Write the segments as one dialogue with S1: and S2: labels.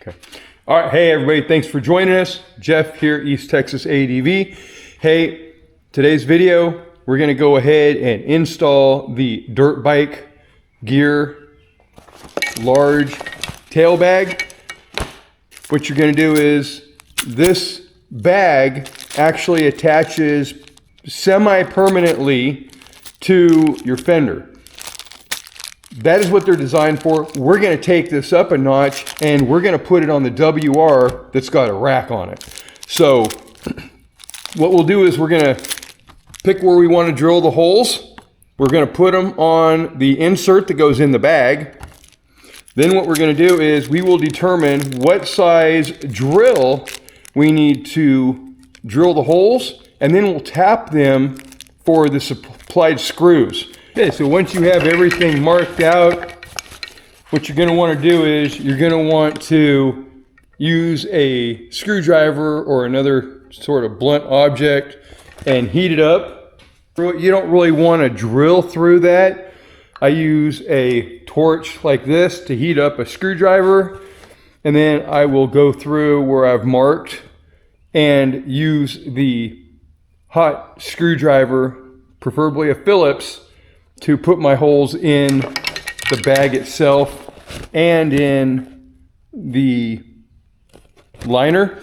S1: Okay. All right. Hey, everybody. Thanks for joining us. Jeff here, East Texas ADV. Hey, today's video, we're going to go ahead and install the dirt bike gear large tail bag. What you're going to do is this bag actually attaches semi-permanently to your fender. That is what they're designed for. We're going to take this up a notch and we're going to put it on the WR that's got a rack on it. So what we'll do is we're going to pick where we want to drill the holes. We're going to put them on the insert that goes in the bag. Then what we're going to do is we will determine what size drill we need to drill the holes, and then we'll tap them for the supplied screws. Okay, so once you have everything marked out, what you're going to want to do is you're going to want to use a screwdriver or another sort of blunt object and heat it up. You don't really want to drill through that. I use a torch like this to heat up a screwdriver, and then I will go through where I've marked and use the hot screwdriver, preferably a Phillips, to put my holes in the bag itself and in the liner.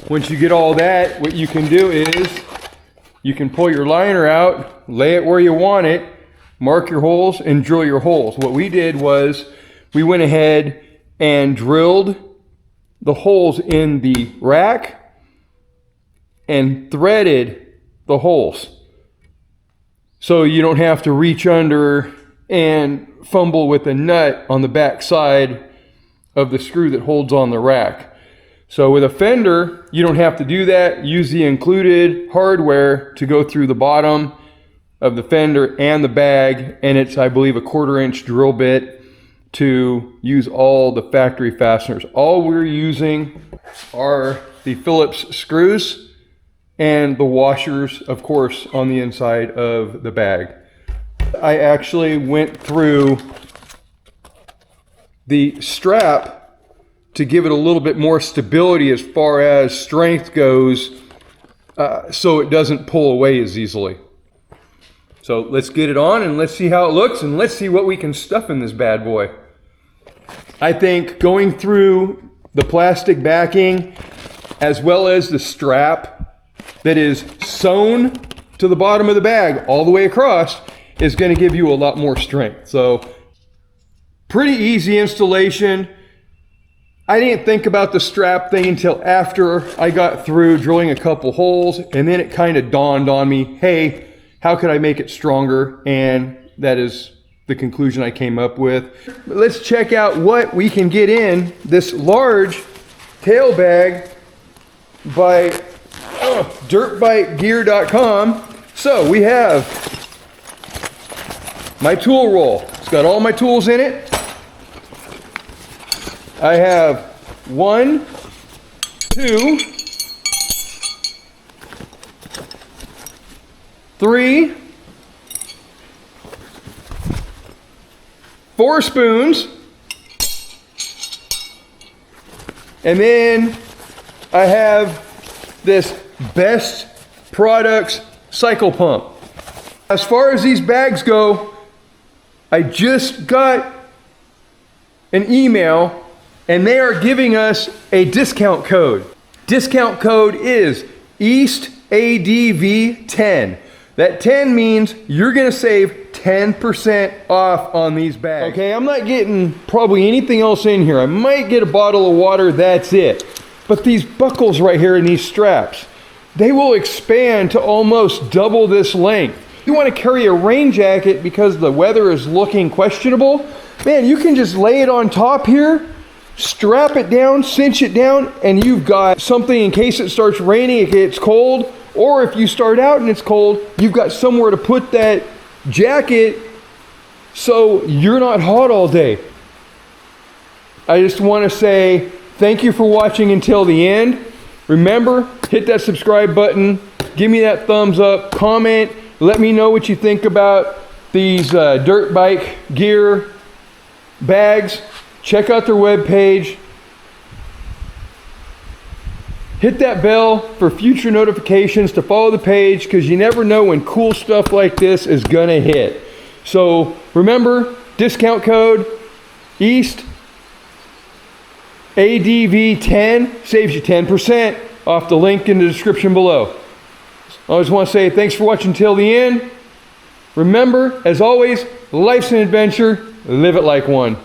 S1: Once you get all that, what you can do is you can pull your liner out, lay it where you want it, mark your holes, and drill your holes. What we did was we went ahead and drilled the holes in the rack and threaded the holes, so you don't have to reach under and fumble with a nut on the back side of the screw that holds on the rack. So with a fender, you don't have to do that. Use the included hardware to go through the bottom of the fender and the bag, and it's, I believe, a 1/4 inch drill bit to use all the factory fasteners. All we're using are the Phillips screws and the washers, of course, on the inside of the bag. I actually went through the strap to give it a little bit more stability as far as strength goes, so it doesn't pull away as easily. So let's get it on and let's see how it looks, and let's see what we can stuff in this bad boy. I think going through the plastic backing as well as the strap that is sewn to the bottom of the bag all the way across is going to give you a lot more strength. So pretty easy installation. I didn't think about the strap thing until after I got through drilling a couple holes, and then it kind of dawned on me, hey, how could I make it stronger? And that is the conclusion I came up with. But let's check out what we can get in this large tail bag by dirtbikegear.com. So we have my tool roll. It's got all my tools in it. I have 1, 2, 3, 4 spoons, and then I have this Best Products cycle pump. As far as these bags go, I just got an email and they are giving us a discount code. Discount code is EastADV10. That 10 means you're gonna save 10% off on these bags. Okay, I'm not getting probably anything else in here. I might get a bottle of water, that's it. But these buckles right here in these straps, they will expand to almost double this length. You want to carry a rain jacket because the weather is looking questionable, man, you can just lay it on top here, strap it down, cinch it down, and you've got something in case it starts raining, it gets cold, or if you start out and it's cold, you've got somewhere to put that jacket so you're not hot all day. I just want to say thank you for watching until the end. Remember, hit that subscribe button, give me that thumbs up, comment, let me know what you think about these dirt bike gear bags. Check out their webpage. Hit that bell for future notifications to follow the page, because you never know when cool stuff like this is gonna hit. So remember, discount code EAST ADV10 saves you 10% off the link in the description below. I just want to say thanks for watching till the end. Remember, as always, life's an adventure. Live it like one.